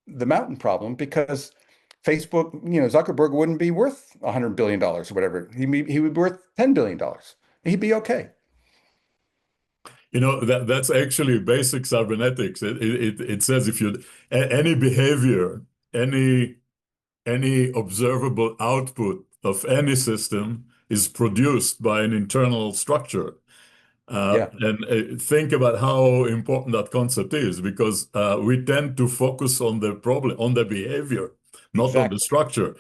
mountain problem, because Facebook, Zuckerberg wouldn't be worth $100 billion or whatever. He would be worth $10 billion. He'd be okay. that's actually basic cybernetics. It says if you any behavior, any observable output of any system is produced by an internal structure. Yeah, And think about how important that concept is, because we tend to focus on the problem, on the behavior, not on the exactly. structure. And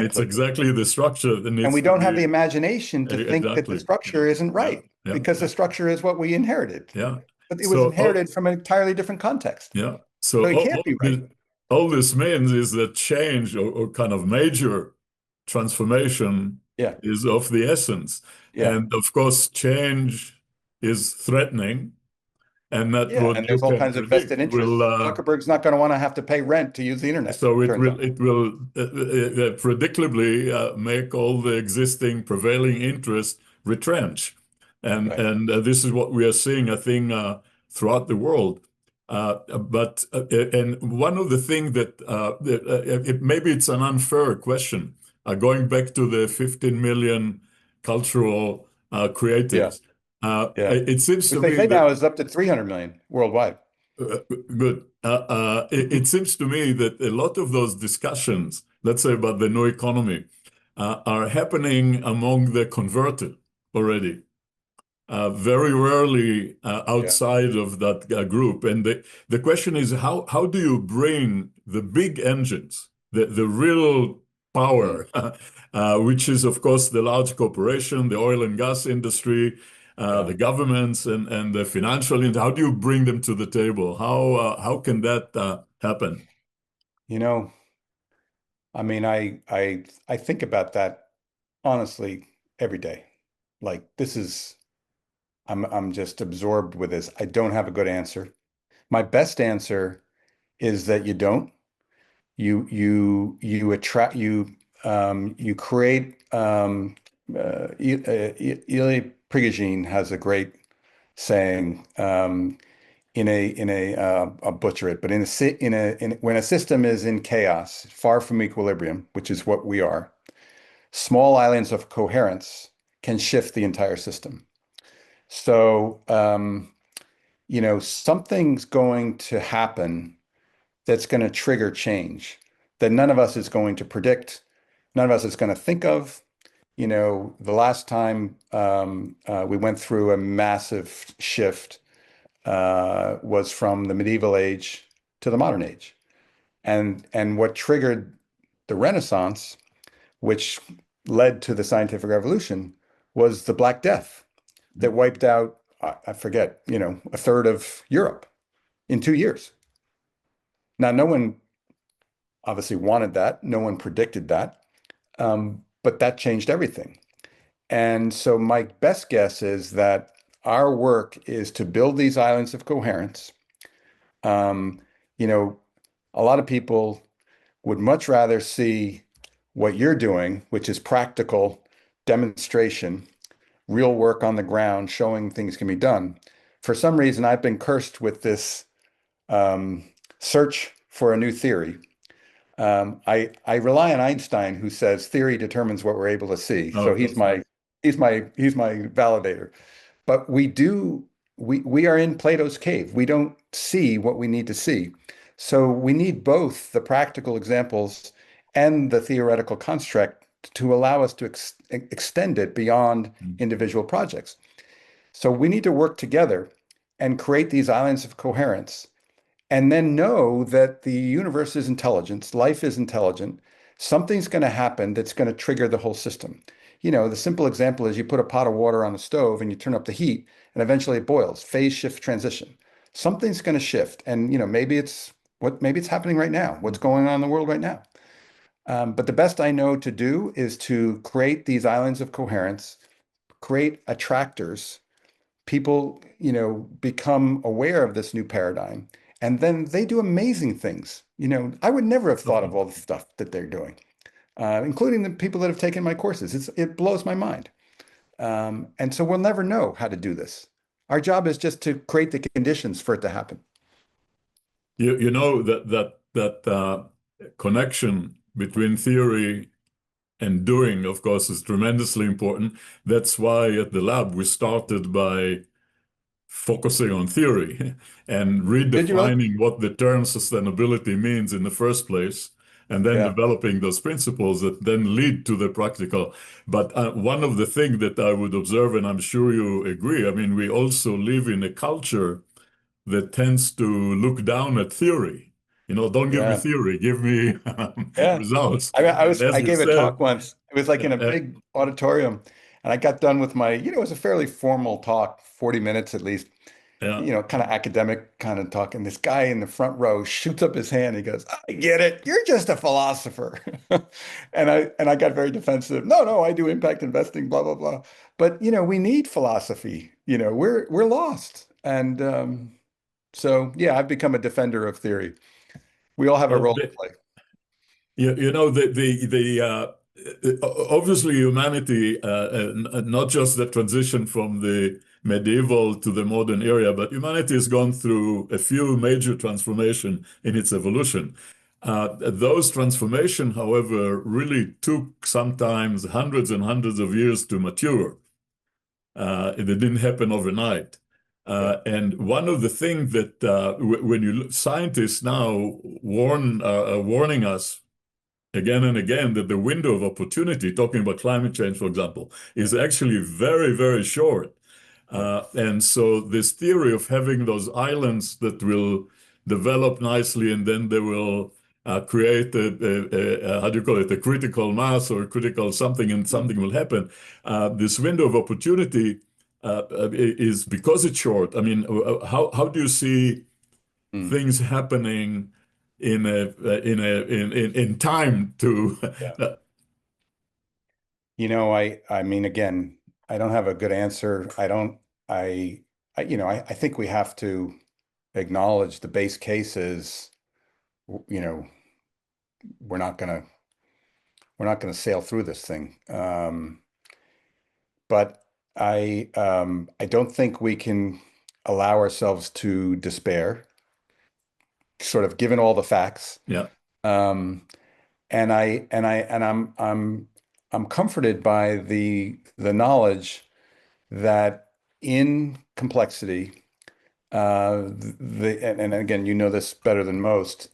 it's Exactly. exactly the structure that And needs we to don't have the be imagination to think that the exactly. structure isn't Yeah, right yeah, because the structure is what we inherited. yeah. But it was So, inherited from an entirely different context. yeah. So So it can't be right. all this means is that change or kind of major transformation Yeah, is of the essence. yeah, And of course, change is threatening, and that yeah. what And you there's all can kinds of vested predict will interests. Zuckerberg's not going to want to have to pay rent to use the internet, so turns out. it will predictably make all the existing prevailing interest retrench, Right. and this is what we are seeing, I think, throughout the world. But and one of the things maybe it's an unfair question, going back to the 15 million cultural Yeah, creatives. yeah. It seems Which to they me say that now is up to 300 million worldwide. uh, good. It seems to me that a lot of those discussions, let's say about the new economy, are happening among the converted already. Very rarely Yeah. outside of that group. And the question is, how do you bring the big engines, the real Mm. power, which is, of course, the large corporation, the oil and gas industry, Yeah. the governments, and the financial, how do you bring them to the table? How can that happen? You know, I mean, I think about that honestly every day. Like this is I'm just absorbed with this. I don't have a good answer. My best answer is that you don't. You attract you create Ilya Prigogine has a great saying I'll butcher it, but when a system is in chaos, far from equilibrium, which is what we are, small islands of coherence can shift the entire system. So something's going to happen that's going to trigger change that none of us is going to predict, none of us is going to think of. The last time we went through a massive shift was from the medieval age to the modern age. And what triggered the Renaissance, which led to the scientific revolution, was the Black Death that wiped out, I forget, a third of Europe in 2 years. Now, no one obviously wanted that. No one predicted that. But that changed everything. And so my best guess is that our work is to build these islands of coherence. Um, you know, a lot of people would much rather see what you're doing, which is practical demonstration, real work on the ground, showing things can be done. For some reason, I've been cursed with this um, search for a new theory. I rely on Einstein, who says theory determines what we're able to see. Oh, So that's right. he's my validator. But we are in Plato's cave. We don't see what we need to see. So we need both the practical examples and the theoretical construct to allow us to extend it beyond individual projects. So we need to work together and create these islands of coherence and then know that the universe is intelligent, life is intelligent. Something's going to happen that's going to trigger the whole system. The simple example is you put a pot of water on the stove and you turn up the heat and eventually it boils, phase shift transition. Something's going to shift. And, maybe it's happening right now, what's going on in the world right now. But the best I know to do is to create these islands of coherence, create attractors. People, become aware of this new paradigm, and then they do amazing things. I would never have thought of all the stuff that they're doing, including the people that have taken my courses. It blows my mind. And so we'll never know how to do this. Our job is just to create the conditions for it to happen. You know that connection between theory and doing, of course, is tremendously important. That's why at the lab we started by focusing on theory and Did you really? redefining what the term sustainability means in the first place, and then Yeah. developing those principles that then lead to the practical. But one of the things that I would observe, and I'm sure you agree, I mean, we also live in a culture that tends to look down at theory. Don't give me Yeah. theory, give me Yeah. results. I mean, And as I you gave a said, talk once. It was like in a uh, big auditorium, and I got done with my, it was a fairly formal talk, 40 minutes at least, yeah, kind of academic kind of talk. And this guy in the front row shoots up his hand. He goes, "I get it. You're just a philosopher." And I got very defensive. No, no, I do impact investing, blah, blah, blah. But, we need philosophy. We're lost. And so, yeah, I've become a defender of theory. We all have a well, role to play. obviously humanity, not just the transition from the medieval to the modern era, but humanity has gone through a few major transformation in its evolution. Those transformation, however, really took sometimes hundreds and hundreds of years to mature. It didn't happen overnight. Yeah. And one of the things that when scientists now warning us again and again that the window of opportunity, talking about climate change, for example, is actually very, very short. Yeah. And so this theory of having those islands that will develop nicely and then they will create how do you call it, a critical mass or critical something, and something will happen. This window of opportunity is because it's short. I mean, how do you see Mm. things happening in time to Yeah. I mean, again, I don't have a good answer. I don't, I think we have to acknowledge the base case is, you know, we're not gonna, we're not gonna sail through this thing. But I don't think we can allow ourselves to despair, sort of given all the facts. yeah, Um, and I'm comforted by the knowledge that in complexity, and again, you know this better than most,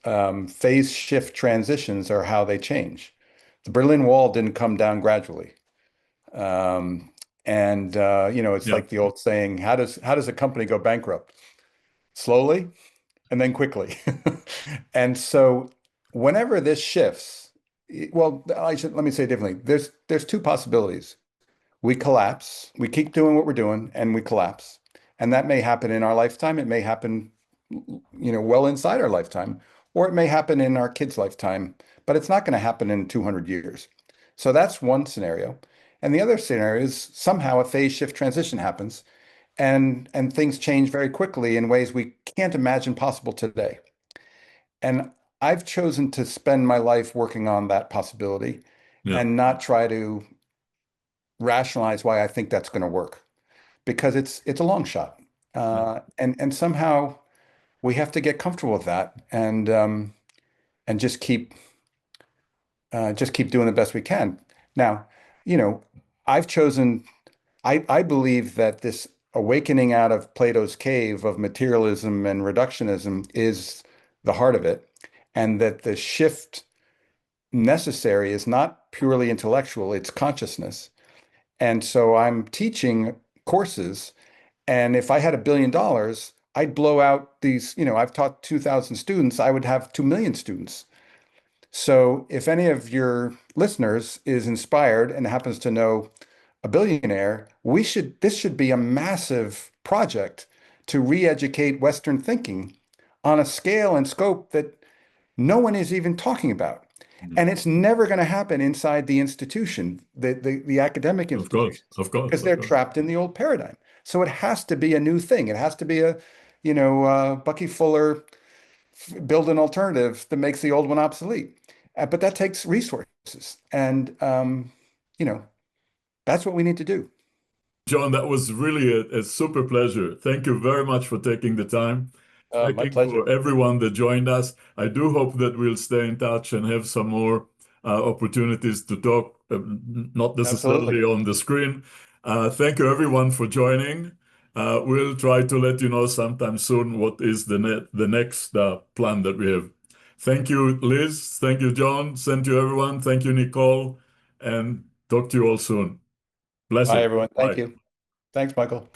phase shift transitions are how they change. The Berlin Wall didn't come down gradually. Um, and it's yeah, like the old saying, how does a company go bankrupt? Slowly and then quickly. And so whenever this shifts, well, let me say it differently. There's two possibilities. We collapse, we keep doing what we're doing, and we collapse. And that may happen in our lifetime. It may happen, well inside our lifetime, or it may happen in our kids' lifetime, but it's not going to happen in 200 years. So that's one scenario. And the other scenario is somehow a phase shift transition happens and things change very quickly in ways we can't imagine possible today. And I've chosen to spend my life working on that possibility yeah. and not try to rationalize why I think that's going to work because it's a long shot. And somehow we have to get comfortable with that and just keep doing the best we can. Now, you know, I've chosen I believe that this awakening out of Plato's cave of materialism and reductionism is the heart of it, and that the shift necessary is not purely intellectual, it's consciousness. And so I'm teaching courses, and if I had $1 billion, I'd blow out these, I've taught 2,000 students, I would have 2 million students. So if any of your listeners is inspired and happens to know a billionaire, this should be a massive project to re-educate Western thinking on a scale and scope that no one is even talking about. Mhm. And it's never going to happen inside the institution, the academic Of course, institutions, of course, because of they're course. trapped in the old paradigm. So it has to be a new thing. It has to be Bucky Fuller build an alternative that makes the old one obsolete. But that takes resources. And, that's what we need to do. John, that was really a super pleasure. Thank you very much for taking the time. My Thanking pleasure. for everyone that joined us. I do hope that we'll stay in touch and have some more opportunities to talk, not necessarily Absolutely. on the screen. Thank you everyone for joining, we'll try to let you know sometime soon what is the next plan that we have. Thank you, Liz. Thank you, John. Thank you, everyone. Thank you, Nicole. And talk to you all soon. Bye, Blessings. everyone. Thank Bye. you. Thanks, Michael.